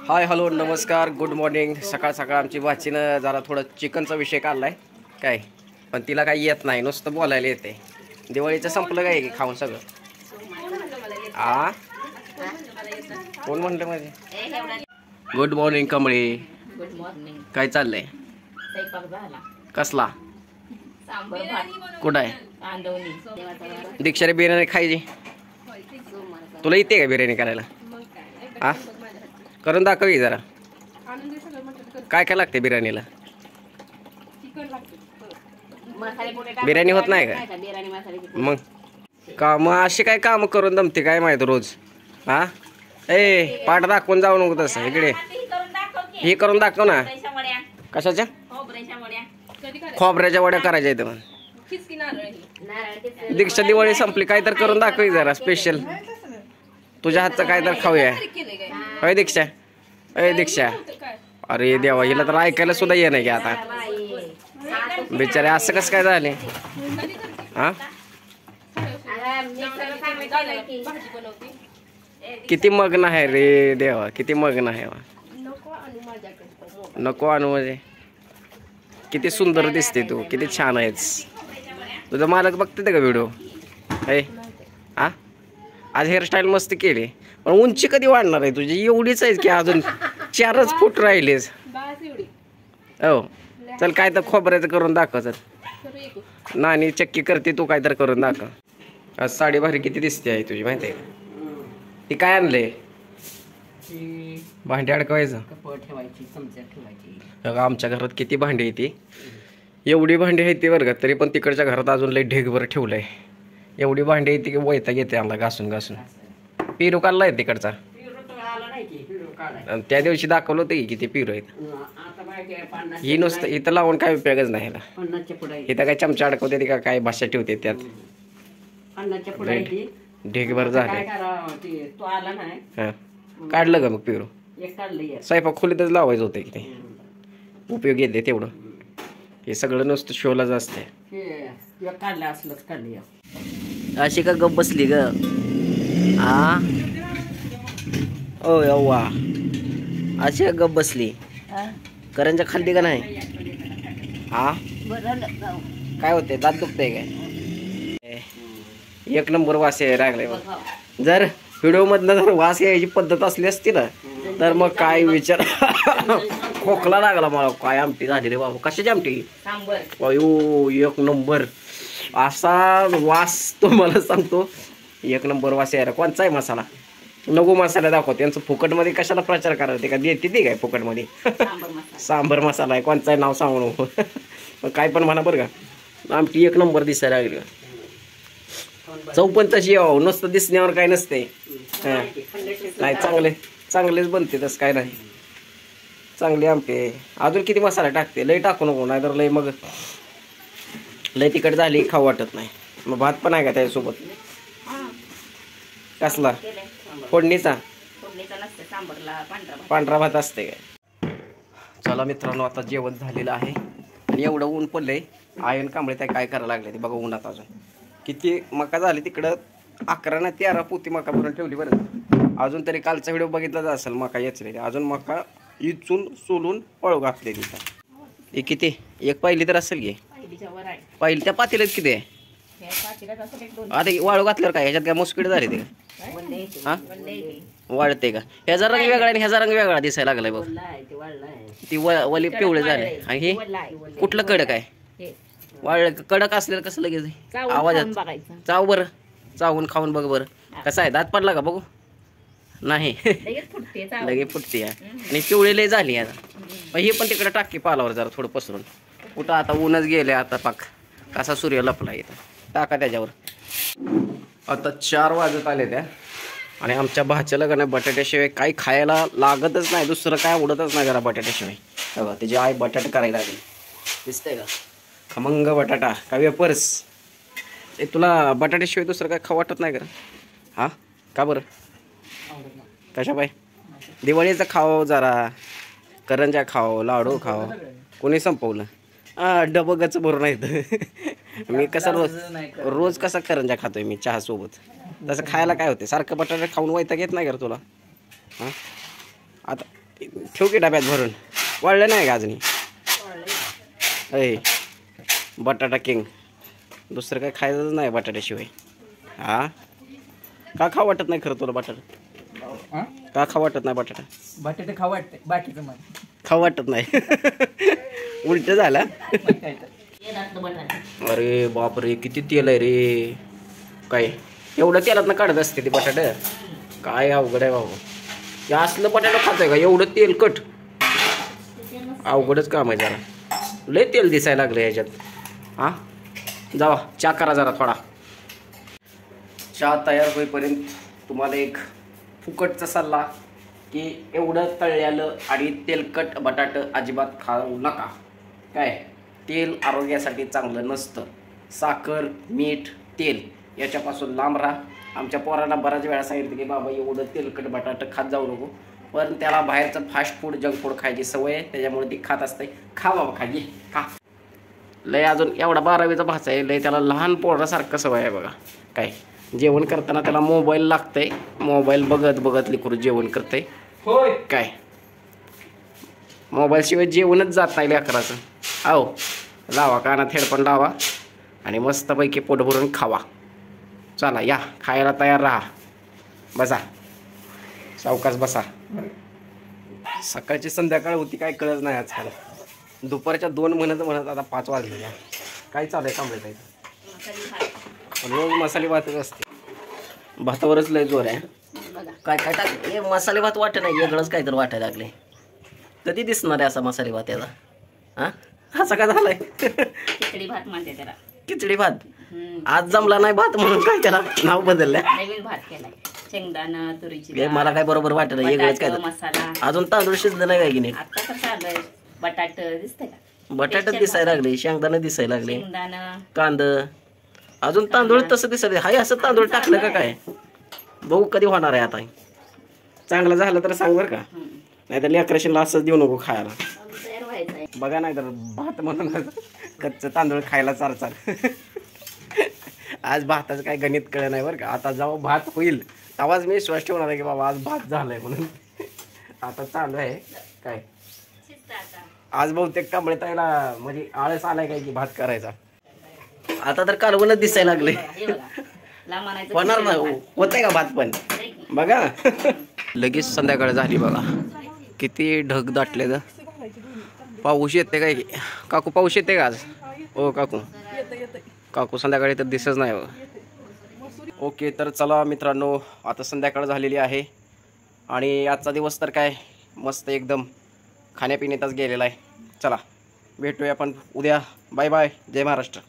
Hi hello नमस्कार good morning. सकाळ सकाळ आमची भाचीनं जरा थोडं चिकनचा विषय काढलाय काय, पण तिला काही येत नाही, नुसतं बोलायला येते. दिवाळीचं संपलं काय की खाऊन सगळं. आ कोण म्हणलं माझे? गुड मॉर्निंग कमळे. Good morning. काय चाललंय? स्वयंपाक झाला. कसला? सांबर भात. कुठं आहे? कांदवणी. दीक्षाने बिर्याणी खायची. तुला येते का बिर्याणी करायला? हा करून दाखव की जरा. काय काय लागते बिर्याणीला? बिर्याणी होत नाही का? बिर्याणी मसाले. मग काम अशी काय काम करून दमते काय माहित रोज. हा ए पाठ दाखवून जाऊ नको तसं. इकडे हे करून दाखव ना. कशाच्या? खोबऱ्याच्या वड्या करायच्या आहेत मग. दीक्षा दिवाळी संपली काय तर करून दाखव जरा स्पेशल. तुझ्या हातचं काय तर खाऊया. होय दीक्षा? अय दीक्षा, अरे देवा, हिला तर ऐकायला सुद्धा ये नाही की आता. बिचारे असं कसं काय झाले? हा किती मग्न आहे रे देवा, किती मग्न आहे. नको आणू म्हणजे किती सुंदर दिसते तू, किती छान आहेस. तुझं मालक बघते का व्हिडिओ? हे हा आज हेअरस्टाईल मस्त केली, पण उंची कधी वाढणार आहे तुझी? एवढीच आहे की अजून 4 फूट राहिलेस. हो चल काय तर खोबऱ्याचं करून दाखव. चल नानी चक्की करते, तू काय तर करून दाखव. आज साडी भारी किती दिसते आहे तुझी माहिती आहे का? ती काय आणले? भांडी अडकवायचं. आमच्या घरात किती भांडी येते, एवढी भांडी आहे ती बरं का. तरी पण तिकडच्या घरात अजून लई ढेगभर ठेवलंय. एवढी भांडी येते की वैताग येते आम्हाला घासून घासून. पिरू काढलाय तिकडचा. त्या दिवशी दाखवलं होतं की किती पिरू आहेत. ही नुसतं इथं लावून काय उपयोगच नाही ह्याला. इथं काय चमचा अडकवते ती का काय भाषा ठेवते त्यात. ढेगभर झाले. हा काढलं का मग पिरू? स्वयंपाक खोलीतच लावायचं होतं की ते. उपयोग येते तेवढं. हे सगळं नुसतं शोलाच असते. अशी का गप बसली ग? आ ओ यव्वा, अशी का गप बसली? करंजा खाल्ली का नाही? हा काय होते? दात दुखते काय? एक नंबर वास यायला लागलाय बघ. जर व्हिडिओ मधनं जर वास यायची पद्धत असली असती ना तर मग काय विचार. खोकला लागला मला. काय आमटी झाली रे बाबा. कशाची आमटी? अयो एक नंबर असा वास तुम्हाला सांगतो. एक नंबर वास यायला. कोणचा आहे मसाला? नको मसाला दाखव. त्यांचं फुकटमध्ये कशाला प्रचार करायला? का देते ती काय फुकटमध्ये? सांबर मसाला आहे. कोणचं आहे नाव सांगू नको. काय पण म्हणा बरं का. आमटी एक नंबर दिसायला लागली. चव पण तशी यावं, नुसतं दिसण्यावर काय नसते. नाही चांगलेच बनते तसं काय नाही. चांगली आमटी. अजून किती मसाला टाकते? लय टाकू नको नाही तर लय मग लय तिखट झाली खाऊ वाटत नाही. मग भात पण आहे का त्याच्यासोबत? कसला? फोडणीचा? पांढरा भात असते काय? चला मित्रांनो, आता जेवण झालेलं आहे आणि एवढं ऊन पडलंय. आयन कांबळे काय करायला लागले ते बघा उन्हात. अजून किती मका झाली तिकडं. 11 ना 13 पोती मका भरून ठेवली बरं. अजून तरी कालचा व्हिडिओ बघितलाच असेल. मका येचलेली अजून मका इचून सोलून पळू घातले तिथं. हे किती? एक पहिली तर असेल की. पहिली त्या पातेल्यात किती आहे? आता वाळू घातल्यावर काय ह्याच्यात काय मुस्किट झाली ते का? हा वाळते का? ह्याचा रंग वेगळा आणि ह्याचा रंग वेगळा दिसायला लागलाय बघ. ती वली पिवळे झाले. आणि हे कुठलं कडक आहे? वाळ कडक असलेलं कसं लगेच आवाजात? चाव बरं, चावून खाऊन बघ बरं कसं आहे. दात पडला का बघू? नाही लगेच फुटते. आणि पिवळी लय झाली आता. हे पण तिकडे टाकी पालावर जरा थोडं पसरून. कुठं आता ऊनच गेले आता पाक. कसा सूर्य लपला इथं. टाका त्याच्यावर. आता 4 वाजत आले त्या आणि आमच्या भाच्याला का नाही बटाट्याशिवाय काही खायला लागतच नाही. दुसरं काय आवडतच नाही जरा बटाट्याशिवाय. बघा त्याची आई बटाटा करायला लागली. दिसतंय का? खमंग बटाटा का वेपर्स. तुला बटाट्याशिवाय दुसरं काय खाऊ वाटत नाही का? हा का बरं? कशा बाय? दिवाळीचं खाओ जरा. करंजा खाओ, लाडू खाओ. कोणी संपवलं? डबगच भरून येतं. मी कसा रोज कसा करंजा खातोय मी चहा सोबत. तसं खायला काय होते? सारखं बटाटा खाऊन वैताग येत नाही का तुला? हां आता ठेव की डब्यात भरून. वाळलं नाही का अजून? अय बटाटा किंग, दुसरं काय खायचंच नाही बटाट्याशिवाय. हा का खाऊ वाटत नाही खरं तुला बटाटा? का खाऊ वाटत नाही बटाटा? बटाटे खाऊ वाटते, बाकीचं मन खाऊ वाटत नाही. उलट झाला. अरे बापरे किती तेल आहे रे. काय एवढं तेलात ना काढत असते ते बटाट? काय अवघड आहे बाबा. या असलं बटाटा खातोय का एवढं तेलकट? अवघडच काम आहे जरा. लय तेल दिसायला लागलं ह्याच्यात. हा जावा चहा करा जरा थोडा. चहा तयार होईपर्यंत तुम्हाला एक फुकटचा सल्ला की एवढं तळलेलं आणि तेलकट बटाट अजिबात खाऊ नका. काय तेल आरोग्यासाठी चांगलं नसतं. साखर मीठ तेल याच्यापासून लांब राहा. आमच्या पोरांना बऱ्याच वेळा सांगितलं की बाबा एवढं तेलकट बटाटं खात जाऊ नको, पण त्याला बाहेरचं फास्ट फूड जंक फूड खायची सवय आहे, त्याच्यामुळे ती खात असते. खा बाबा खाली खा. लय अजून एवढा 12वीचा भाचा आहे, लय त्याला लहान पोरासारखं सवय आहे बघा. काय जेवण करताना त्याला मोबाईल लागतंय, मोबाईल बघत बघत लेकरू जेवण करतंय. होय काय मोबाईलशिवाय जेवणच जात नाही लेकराचं. आहो लावा कानात हेडफोन लावा आणि मस्तपैकी पोट भरून खावा. चला या खायला तयार राहा. बसा सावकाश बसा. सकाळची संध्याकाळ होती काय कळत नाही आजकाल. दुपारच्या 2 म्हणत आता 5 वाजले. काय चालू आहे कांबळे ताई? रोज मसाले भातच असते. भातावरच लय जोर आहे. काय काय टाक हे मसाले भात वाटत नाही, वेगळंच काहीतरी वाटायला लागले. कधी दिसणार आहे असा मसाले भात याचा? हा असा का झालाय? खिचडी भात म्हणते त्याला. खिचडी भात आज जमला नाही भात म्हणून काय त्याला नाव बदललंय? नवीन भात केलाय. शेंगदाणा तुरीची हे मला काय बरोबर वाटत नाही, वेगळंच काय. मसाला अजून तांदूळ शिजलं नाही काय की नाही? आता कसं आलंय बटाट दिसतंय का? बटाटा दिसायला लागले, शेंगदाणा दिसायला लागले, शेंगदाणा कांद. अजून तांदूळ तसं दिसायला. हाय असं तांदूळ टाकलं का काय? बघू कधी होणार आहे आता. चांगलं झालं तर सांग बरं का, नाही तर लेकराशीला असंच देऊ नको खायला. तयार व्हायचंय. बघा नाही तर भात म्हणून कच्चं तांदूळ खायला चार. आज भाताचं काय गणित कळलं नाही बरं का. आता जेव्हा भात होईल तेव्हाच मी श्वास ठेवणार आहे की बाबा आज भात झालाय म्हणून. आता चालू आहे काय. आज बहुतेक कांबळे ताईला म्हणजे आळस आलाय काय की भात करायचा. आता तर कालवणच दिसायला लागले. हे बघा लांब होणार ना होतंय का भात पण बघा. लगेच संध्याकाळ झाली बघा. किती ढग दाटले ग. पाऊस येते काय काकू? पाऊस येते का आज? ओ काकू काकू संध्याकाळी तर दिसच नाही बघा. ओके तर चला मित्रांनो, आता संध्याकाळ झालेली आहे आणि आजचा दिवस तर काय मस्त एकदम खाण्यापिण्यातच गेलेला आहे. चला भेटूया आपण उद्या. Bye bye. जय महाराष्ट्र.